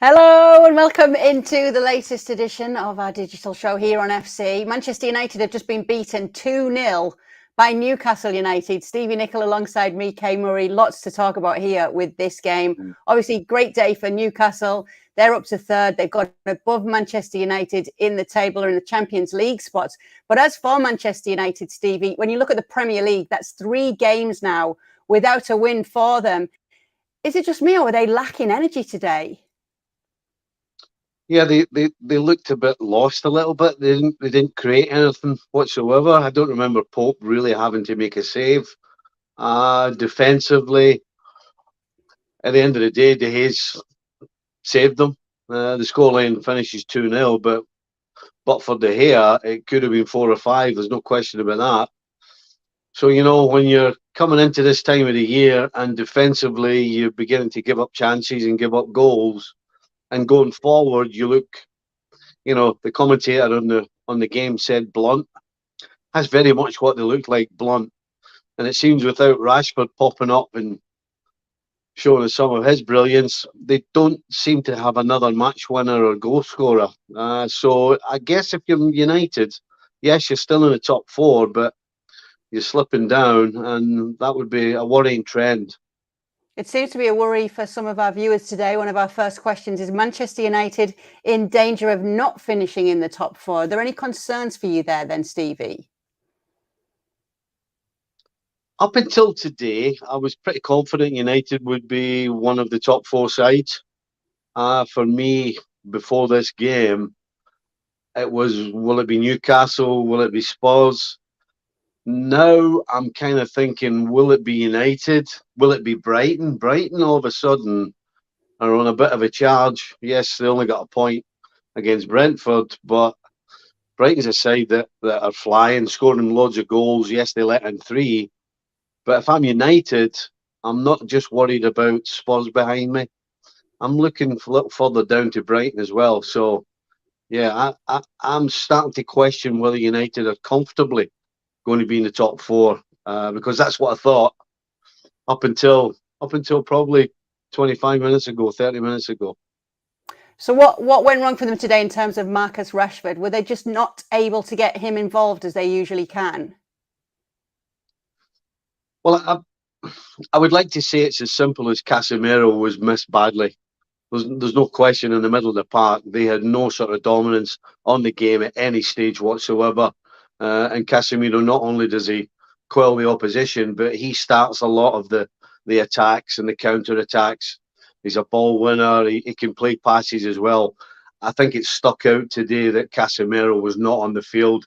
Hello and welcome into the latest edition of our digital show here on FC. Manchester United have just been beaten 2-0 by Newcastle United. Stevie, Nicol alongside me, Kay Murray. Lots to talk about here with this game. Obviously, great day for Newcastle. They're up to third. They've got above Manchester United in the table or in the Champions League spots. But as for Manchester United, Stevie, when you look at the Premier League, that's 3 games now without a win for them. Is it just me or are they lacking energy today? Yeah, they looked a bit lost a little bit. They didn't create anything whatsoever. I don't remember Pope really having to make a save. Defensively, at the end of the day, De Gea's saved them. The scoreline finishes 2-0, but for De Gea, it could have been 4 or 5. There's no question about that. So, when you're coming into this time of the year and defensively you're beginning to give up chances and give up goals, and going forward, you look, the commentator on the game said blunt. That's very much what they look like, blunt. And it seems without Rashford popping up and showing us some of his brilliance, they don't seem to have another match winner or goal scorer. So I guess if you're United, yes, you're still in the top 4, but you're slipping down, and that would be a worrying trend. It seems to be a worry for some of our viewers today. One of our first questions is Manchester United in danger of not finishing in the top 4. Are there any concerns for you there then, Stevie? Up until today, I was pretty confident United would be one of the top 4 sides. For me, before this game, it was, will it be Newcastle? Will it be Spurs? Now I'm kind of thinking, will it be United? Will it be Brighton? Brighton all of a sudden are on a bit of a charge. Yes, they only got a point against Brentford, but Brighton's a side that are flying, scoring loads of goals. Yes, they let in 3. But if I'm United, I'm not just worried about Spurs behind me. I'm looking a little further down to Brighton as well. So, yeah, I'm starting to question whether United are comfortably going to be in the top 4, because that's what I thought up until probably 25 minutes ago, 30 minutes ago. So what went wrong for them today in terms of Marcus Rashford? Were they just not able to get him involved as they usually can? Well, I would like to say it's as simple as Casemiro was missed badly. There's no question in the middle of the park. They had no sort of dominance on the game at any stage whatsoever. And Casemiro, not only does he quell the opposition, but he starts a lot of the attacks and the counter attacks. He's a ball winner. He can play passes as well. I think it stuck out today that Casemiro was not on the field.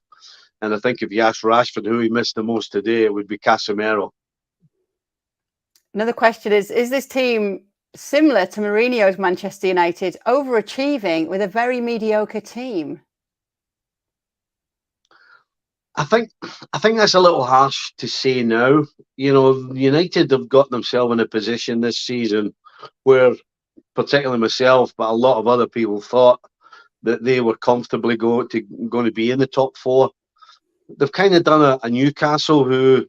And I think if you ask Rashford who he missed the most today, it would be Casemiro. Another question is this team similar to Mourinho's Manchester United, overachieving with a very mediocre team? I think that's a little harsh to say now. United have got themselves in a position this season where, particularly myself, but a lot of other people thought that they were comfortably going to be in the top 4. They've kind of done a Newcastle who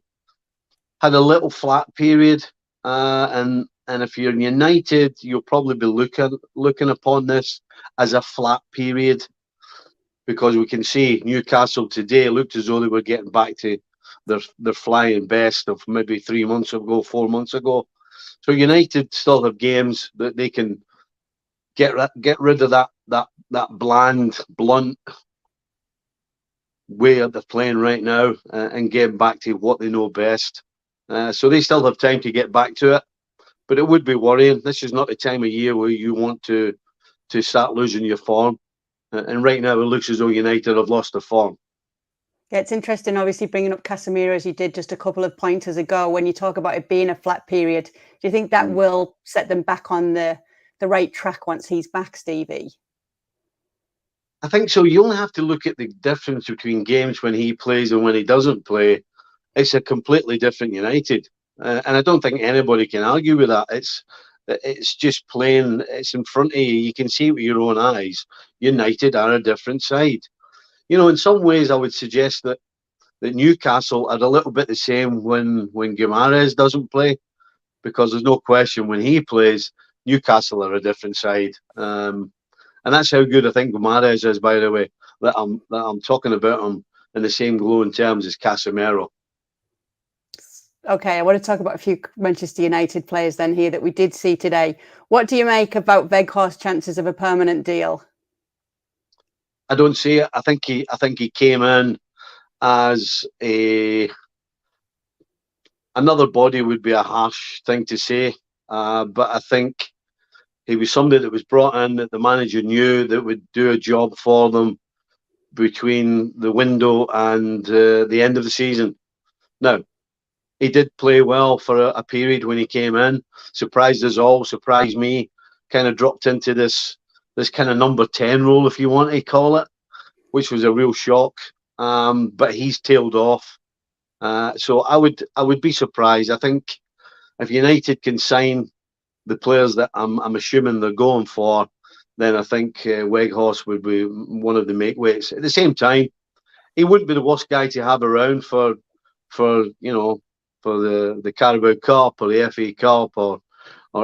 had a little flat period, and if you're United, you'll probably be looking upon this as a flat period, because we can see Newcastle today looked as though they were getting back to their flying best of maybe 3 months ago, 4 months ago. So United still have games that they can get rid of that bland, blunt way that they're playing right now, and get back to what they know best. So they still have time to get back to it, but it would be worrying. This is not the time of year where you want to start losing your form. And right now, it looks as though United have lost their form. Yeah, it's interesting, obviously, bringing up Casemiro as you did just a couple of pointers ago. When you talk about it being a flat period, do you think that will set them back on the right track once he's back, Stevie? I think so. You only have to look at the difference between games when he plays and when he doesn't play. It's a completely different United. And I don't think anybody can argue with that. It's just plain, it's in front of you. You can see with your own eyes. United are a different side. In some ways, I would suggest that Newcastle are a little bit the same when Guimaraes doesn't play, because there's no question when he plays, Newcastle are a different side. And that's how good I think Mahrez is, by the way, that I'm talking about him in the same glowing terms as Casemiro. Okay, I want to talk about a few Manchester United players then here that we did see today. What do you make about Weghorst's chances of a permanent deal? I don't see it. I think he came in as another body would be a harsh thing to say, but I think he was somebody that was brought in that the manager knew that would do a job for them between the window and the end of the season. Now, he did play well for a period when he came in, surprised us all, surprised me, kind of dropped into this kind of number 10 role, if you want to call it, which was a real shock. But he's tailed off. So I would be surprised. I think if United can sign the players that I'm assuming they're going for, then I think Weghorst would be one of the make-weights. At the same time, he wouldn't be the worst guy to have around for the Carabao Cup or the FA Cup or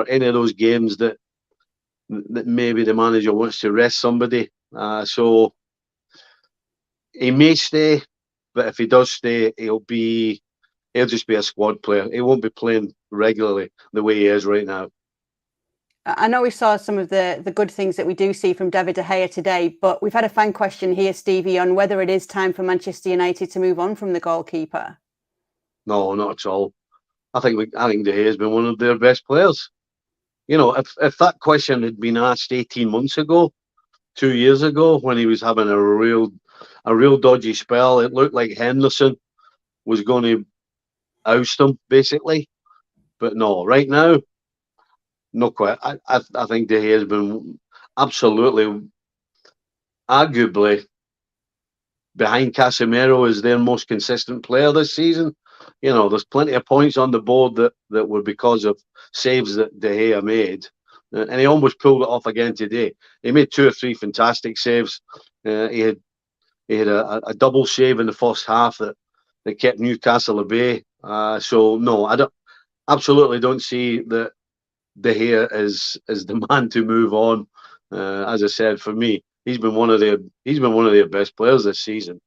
any of those games that maybe the manager wants to rest somebody. So he may stay, but if he does stay, he'll just be a squad player. He won't be playing regularly the way he is right now. I know we saw some of the good things that we do see from David de Gea today, but we've had a fan question here, Stevie, on whether it is time for Manchester United to move on from the goalkeeper. No, not at all. I think De Gea has been one of their best players. You know, if that question had been asked 18 months ago, 2 years ago, when he was having a real dodgy spell, it looked like Henderson was going to oust him, basically. But no, right now, not quite. I think De Gea has been absolutely, arguably, behind Casemiro as their most consistent player this season. You know, there's plenty of points on the board that were because of saves that De Gea made. And he almost pulled it off again today. He made 2 or 3 fantastic saves. He had a double save in the first half that kept Newcastle at bay. So no, I absolutely don't see that De Gea is the man to move on. As I said, for me, he's been one of their best players this season.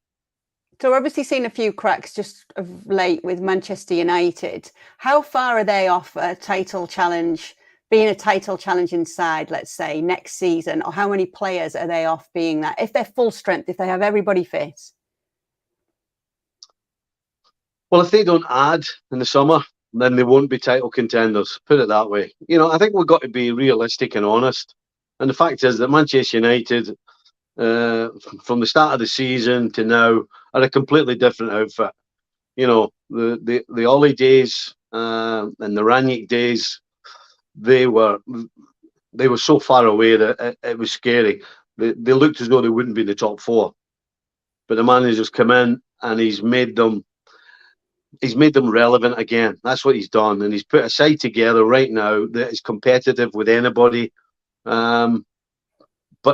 So we're obviously seen a few cracks just of late with Manchester United. How far are they off a title challenge, being a title challenging side, let's say, next season? Or how many players are they off being that? If they're full strength, if they have everybody fit? Well, if they don't add in the summer, then they won't be title contenders. Put it that way. You know, I think we've got to be realistic and honest. And the fact is that Manchester United, from the start of the season to now, are a completely different outfit. You know, the Ollie days and the Rangnick days, they were so far away that it was scary. They looked as though they wouldn't be in the top 4. But the manager's come in and he's made them relevant again. That's what he's done. And he's put a side together right now that is competitive with anybody, but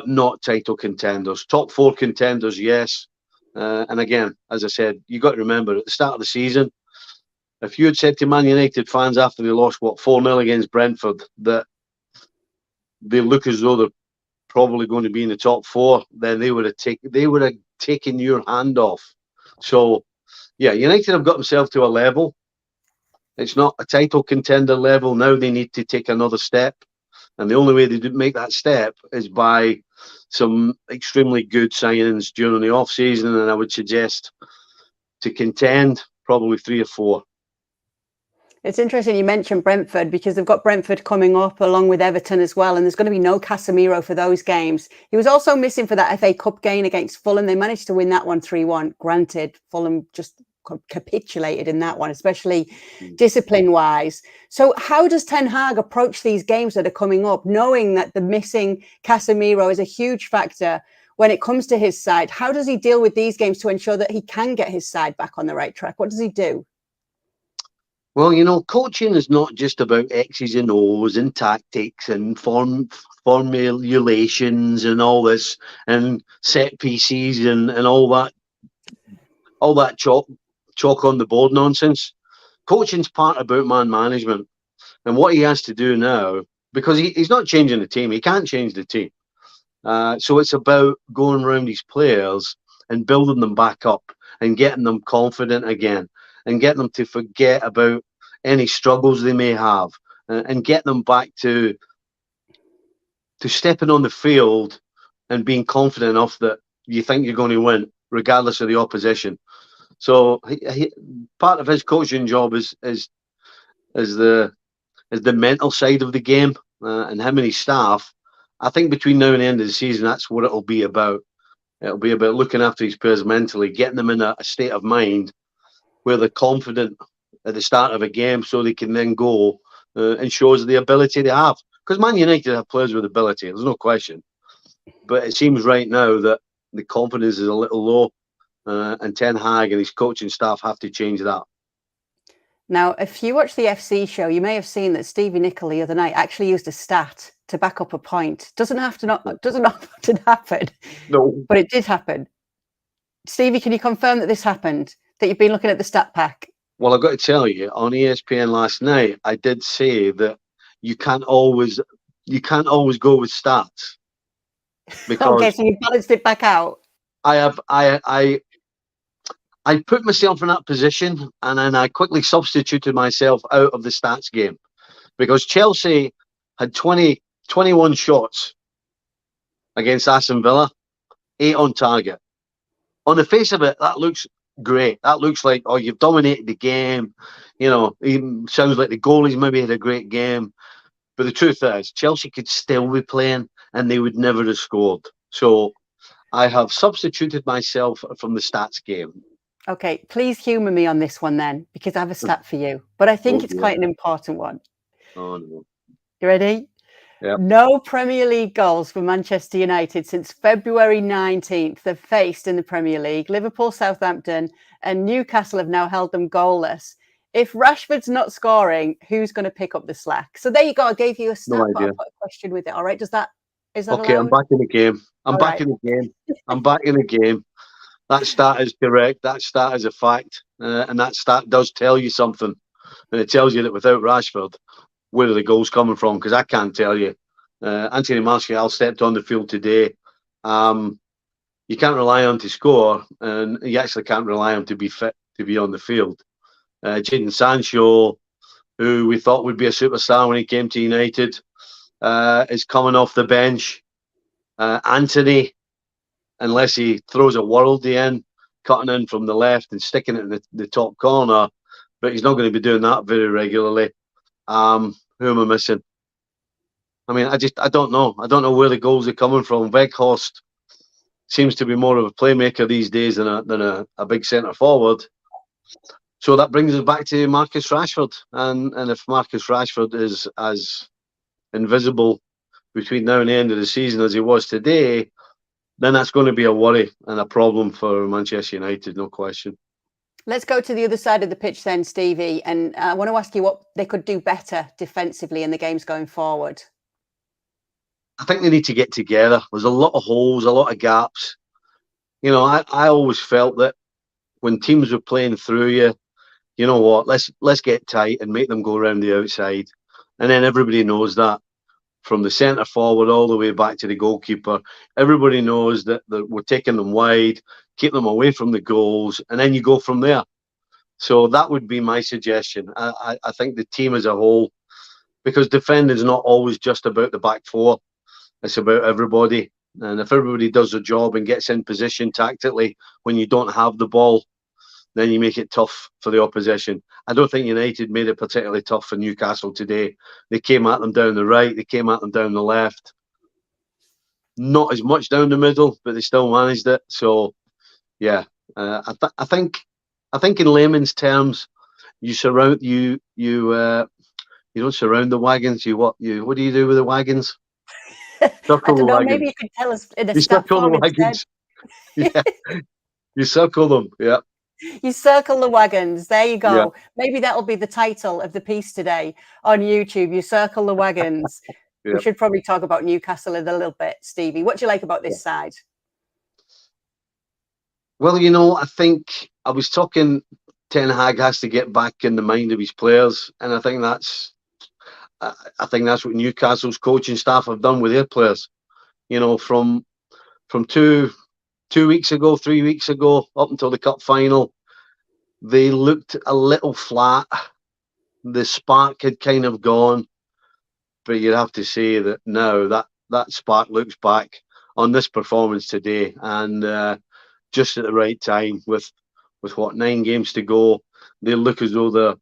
not title contenders. Top 4 contenders, yes. And again, as I said, you got to remember at the start of the season, if you had said to Man United fans after they lost 4-0 against Brentford that they look as though they're probably going to be in the top 4, then they would have taken your hand off. So yeah, United have got themselves to a level. It's not a title contender level. Now they need to take another step. And the only way they make that step is by some extremely good signings during the off-season. And I would suggest to contend, probably 3 or 4. It's interesting you mentioned Brentford because they've got Brentford coming up along with Everton as well. And there's going to be no Casemiro for those games. He was also missing for that FA Cup game against Fulham. They managed to win that one 3-1. Granted, Fulham just capitulated in that one, especially discipline-wise. So how does Ten Hag approach these games that are coming up, knowing that the missing Casemiro is a huge factor when it comes to his side? How does he deal with these games to ensure that he can get his side back on the right track? What does he do? Well, you know, coaching is not just about X's and O's and tactics and formulations and all this and set pieces and all that chalk on the board nonsense. Coaching's part about man management. And what he has to do now because he's not changing the team. He can't change the team. So it's about going around these players and building them back up and getting them confident again and getting them to forget about any struggles they may have and get them back to stepping on the field and being confident enough that you think you're going to win, regardless of the opposition. So part of his coaching job is the mental side of the game, and him and his staff. I think between now and the end of the season, that's what it'll be about. It'll be about looking after these players mentally, getting them in a state of mind where they're confident at the start of a game, so they can then go and show us the ability they have. Because Man United have players with ability, there's no question. But it seems right now that the confidence is a little low, and Ten Hag and his coaching staff have to change that. Now, if you watch the FC show, you may have seen that Stevie Nicol the other night actually used a stat to back up a point. Doesn't often happen. No, but it did happen. Stevie, can you confirm that this happened? That you've been looking at the stat pack? Well, I've got to tell you, on ESPN last night, I did say that you can't always go with stats, because Okay, so you balanced it back out. I put myself in that position, and then I quickly substituted myself out of the stats game, because Chelsea had 21 shots against Aston Villa, 8 on target. On the face of it, that looks great. That looks like, oh, you've dominated the game. You know, it sounds like the goalies maybe had a great game. But the truth is, Chelsea could still be playing and they would never have scored. So I have substituted myself from the stats game. Okay, please humour me on this one then, because I have a stat for you. But I think it's quite an important one. Oh, no. You ready? Yep. No Premier League goals for Manchester United since February 19th. They've faced in the Premier League. Liverpool, Southampton and Newcastle have now held them goalless. If Rashford's not scoring, who's going to pick up the slack? So there you go. I gave you a stat, No but I idea. put a question with it. All right. Is that Okay, allowed? I'm back in the game. I'm back in the game. That stat is correct. That stat is a fact. And that stat does tell you something. And it tells you that without Rashford, where are the goals coming from? Because I can't tell you. Anthony Martial stepped on the field today. You can't rely on to score, and you actually can't rely on to be fit to be on the field. Jadon Sancho, who we thought would be a superstar when he came to United, is coming off the bench. Anthony, unless he throws a worldie in, cutting in from the left and sticking it in the top corner, but he's not going to be doing that very regularly. Who am I missing? I mean, I don't know. I don't know where the goals are coming from. Weghorst seems to be more of a playmaker these days than a big centre forward. So that brings us back to Marcus Rashford. And if Marcus Rashford is as invisible between now and the end of the season as he was today, then that's going to be a worry and a problem for Manchester United, no question. Let's go to the other side of the pitch then, Stevie. And I want to ask you what they could do better defensively in the games going forward. I think they need to get together. There's a lot of holes, a lot of gaps. You know, I always felt that when teams were playing through you, you know what, let's get tight and make them go around the outside. And then everybody knows that, from the centre forward all the way back to the goalkeeper. Everybody knows that we're taking them wide, keep them away from the goals, and then you go from there. So that would be my suggestion. I think the team as a whole, because defending is not always just about the back four. It's about everybody. And if everybody does their job and gets in position tactically when you don't have the ball, then you make it tough for the opposition. I don't think United made it particularly tough for Newcastle today. They came at them down the right. They came at them down the left. Not as much down the middle, but they still managed it. So, yeah, I think in layman's terms, you don't surround the wagons. What do you do with the wagons? Circle I don't know. the Maybe you could tell us in a You stat circle the form wagons. instead. Yeah, you circle them. Yeah. You circle the wagons. There you go. Yeah. Maybe that'll be the title of the piece today on YouTube. You circle the wagons. Yeah. We should probably talk about Newcastle in a little bit, Stevie. What do you like about this side? Well, you know, I think I was talking, Ten Hag has to get back in the mind of his players, and I think that's I think that's what Newcastle's coaching staff have done with their players. You know, from 2 weeks ago, 3 weeks ago, up until the cup final, they looked a little flat. The spark had kind of gone, but you'd have to say that now that spark looks back on this performance today, and just at the right time with what, 9 games to go, they look as though they're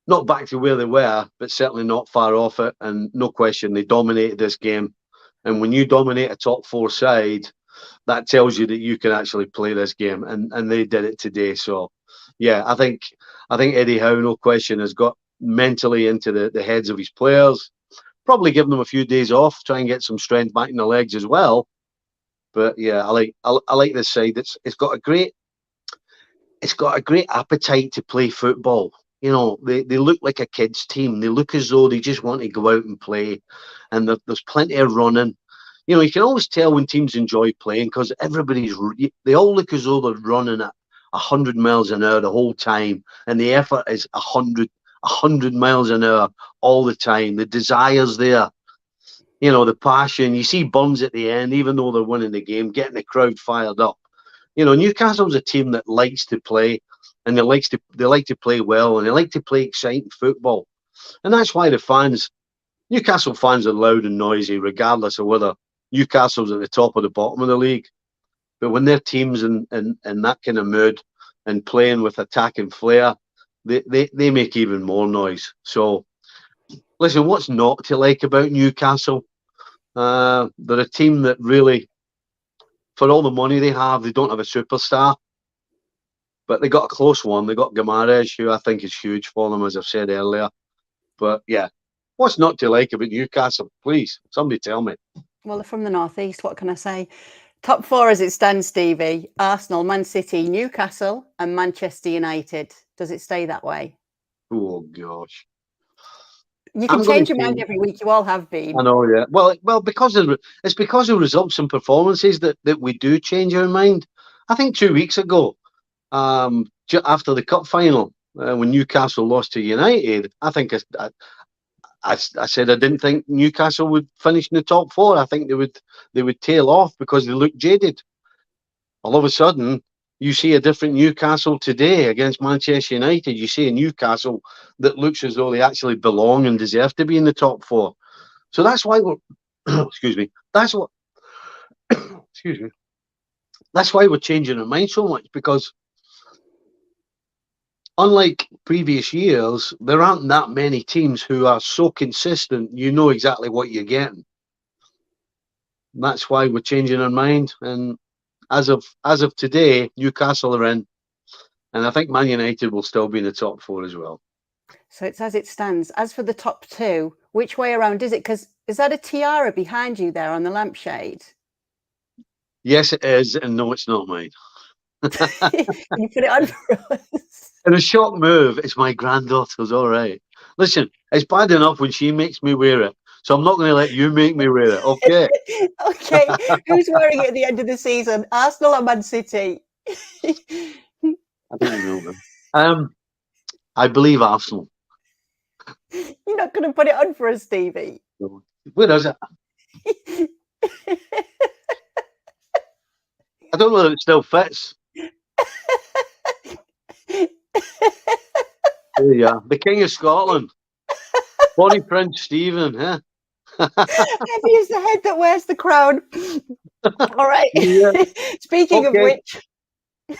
not back to where they were, but certainly not far off it. And no question, they dominated this game. And when you dominate a top 4 side, that tells you that you can actually play this game, and they did it today. So, yeah, I think Eddie Howe, no question, has got mentally into the heads of his players. Probably give them a few days off, try and get some strength back in the legs as well. But yeah, I like this side. It's got a great appetite to play football. You know, they look like a kids' team. They look as though they just want to go out and play, and there's plenty of running. You know, you can always tell when teams enjoy playing because they all look as though they're running at 100 miles an hour the whole time, and the effort is 100 miles an hour all the time. The desire's there, you know, the passion. You see Burns at the end, even though they're winning the game, getting the crowd fired up. You know, Newcastle's a team that likes to play, and they like to play well, and they like to play exciting football, and that's why Newcastle fans are loud and noisy, regardless of whether Newcastle's at the top or the bottom of the league. But when their team's in that kind of mood and playing with attack and flair, they make even more noise. So, listen, what's not to like about Newcastle? They're a team that really, for all the money they don't have a superstar. But they got a close one. They got Guimaraes, who I think is huge for them, as I've said earlier. But yeah, what's not to like about Newcastle? Please, somebody tell me. Well, they're from the northeast. What can I say? Top 4 as it stands, Stevie: Arsenal, Man City, Newcastle, and Manchester United. Does it stay that way? Oh gosh, you can change your mind every week. You all have been. I know, yeah. Well, because of results and performances that we do change our mind. I think 2 weeks ago, after the cup final, when Newcastle lost to United, I think I said I didn't think Newcastle would finish in the top 4. I think they would tail off because they looked jaded. All of a sudden, you see a different Newcastle today against Manchester United. You see a Newcastle that looks as though they actually belong and deserve to be in the top 4. So that's why we're excuse me. That's why we're changing our mind so much, because unlike previous years, there aren't that many teams who are so consistent. You know exactly what you're getting. That's why we're changing our mind. And as of today, Newcastle are in, and I think Man United will still be in the top 4 as well. So it's as it stands. As for the top 2, which way around is it? Because is that a tiara behind you there on the lampshade? Yes, it is, and no, it's not mine. Can you put it on for us? In a shock move, it's my granddaughter's. All right. Listen, it's bad enough when she makes me wear it, so I'm not going to let you make me wear it. Okay. Okay. Who's wearing it at the end of the season? Arsenal or Man City? I don't know. I believe Arsenal. You're not going to put it on for us, Stevie? No. Where is it? I don't know if it still fits. There you are. The King of Scotland. Bonnie Prince Stephen, huh? Heavy is the head that wears the crown. All right. Yeah. Speaking of which...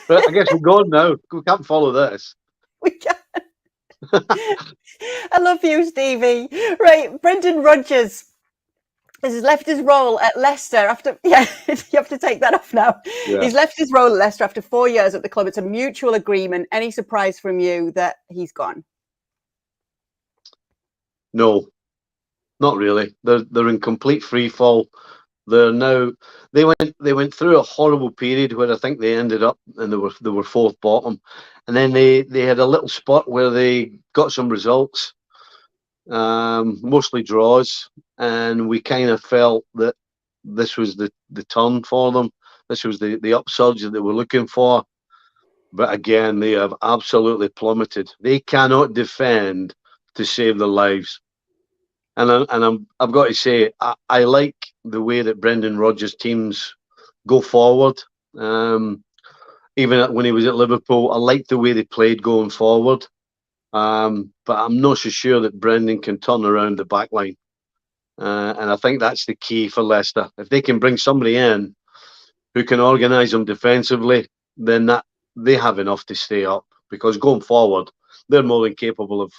But I guess we're gone now. We can't follow this. We can't. I love you, Stevie. Right, Brendan Rodgers has left his role at Leicester after... Yeah, you have to take that off now. Yeah. He's left his role at Leicester after 4 years at the club. It's a mutual agreement. Any surprise from you that he's gone? No, not really. They're in complete free fall. They're now they went through a horrible period where I think they ended up and they were 4th bottom, and then they had a little spot where they got some results, mostly draws, and we kind of felt that this was the turn for them. This was the upsurge that they were looking for. But again, they have absolutely plummeted. They cannot defend to save their lives. I've got to say, I like the way that Brendan Rodgers' teams go forward. Even when he was at Liverpool, I liked the way they played going forward. But I'm not so sure that Brendan can turn around the back line. And I think that's the key for Leicester. If they can bring somebody in who can organise them defensively, then that they have enough to stay up. Because going forward, they're more than capable of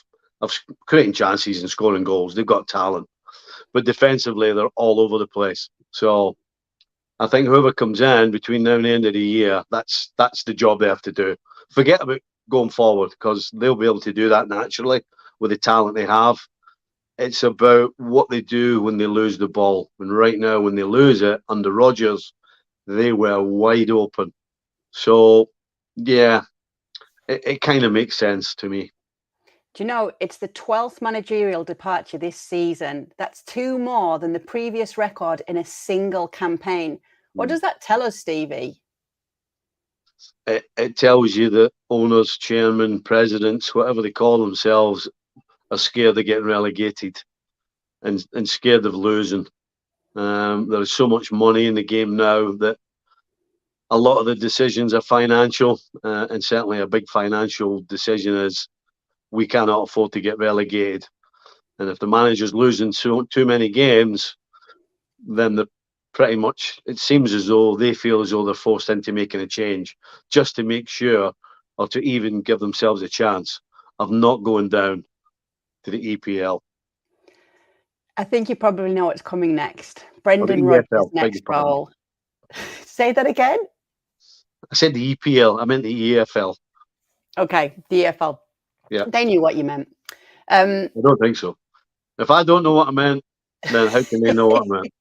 creating chances and scoring goals. They've got talent. But defensively, they're all over the place. So I think whoever comes in between now and the end of the year, that's the job they have to do. Forget about going forward, because they'll be able to do that naturally with the talent they have. It's about what they do when they lose the ball. And right now, when they lose it under Rodgers, they were wide open. So, yeah, it kind of makes sense to me. Do you know, it's the 12th managerial departure this season. That's 2 more than the previous record in a single campaign. What does that tell us, Stevie? It tells you that owners, chairmen, presidents, whatever they call themselves, are scared of getting relegated and scared of losing. There is so much money in the game now that a lot of the decisions are financial, and certainly a big financial decision is we cannot afford to get relegated. And if the manager's losing too many games, then pretty much it seems as though they feel as though they're forced into making a change just to make sure, or to even give themselves a chance of not going down to the EPL. I think you probably know what's coming next. Brendan EFL, Rodgers' next role. Say that again? I said the EPL. I meant the EFL. Okay, the EFL. Yeah. They knew what you meant. I don't think so. If I don't know what I meant, then how can they know what I meant?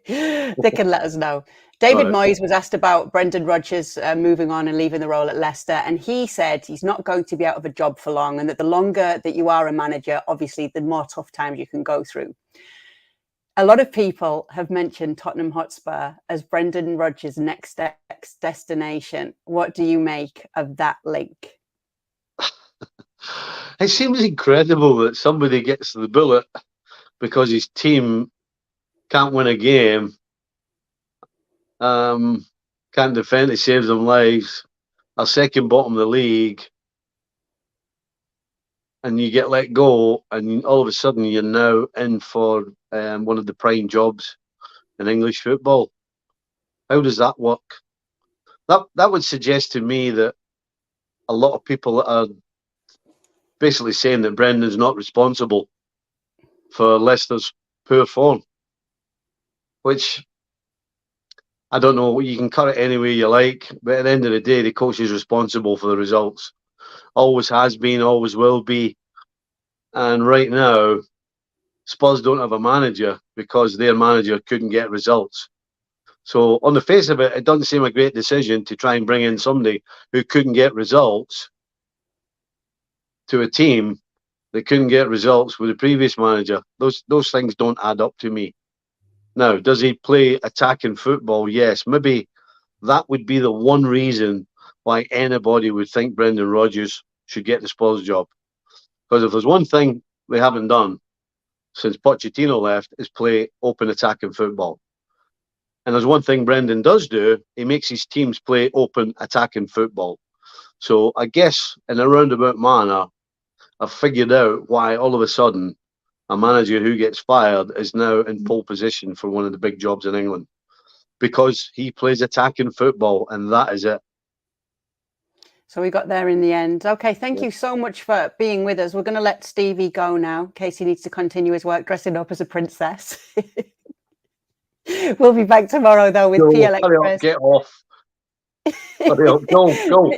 They can let us know. David Moyes was asked about Brendan Rodgers moving on and leaving the role at Leicester, and he said he's not going to be out of a job for long, and that the longer that you are a manager, obviously, the more tough times you can go through. A lot of people have mentioned Tottenham Hotspur as Brendan Rodgers' next destination. What do you make of that link? It seems incredible that somebody gets the bullet because his team can't win a game, can't defend to save them lives, are second bottom of the league, and you get let go, and all of a sudden you're now in for one of the prime jobs in English football. How does that work? That would suggest to me that a lot of people are basically saying that Brendan's not responsible for Leicester's poor form, which I don't know. You can cut it any way you like, but at the end of the day, the coach is responsible for the results. Always has been, always will be. And right now, Spurs don't have a manager because their manager couldn't get results. So on the face of it, it doesn't seem a great decision to try and bring in somebody who couldn't get results to a team that couldn't get results with the previous manager. Those things don't add up to me. Now, does he play attacking football? Yes. Maybe that would be the one reason why anybody would think Brendan Rodgers should get the Spurs job. Because if there's one thing they haven't done since Pochettino left, is play open attacking football. And there's one thing Brendan does do, he makes his teams play open attacking football. So I guess in a roundabout manner, I've figured out why all of a sudden a manager who gets fired is now in pole position for one of the big jobs in England. Because he plays attacking football, and that is it. So we got there in the end. Okay, thank you so much for being with us. We're going to let Stevie go now in case he needs to continue his work dressing up as a princess. We'll be back tomorrow, though, with PL Express. Get off. Go.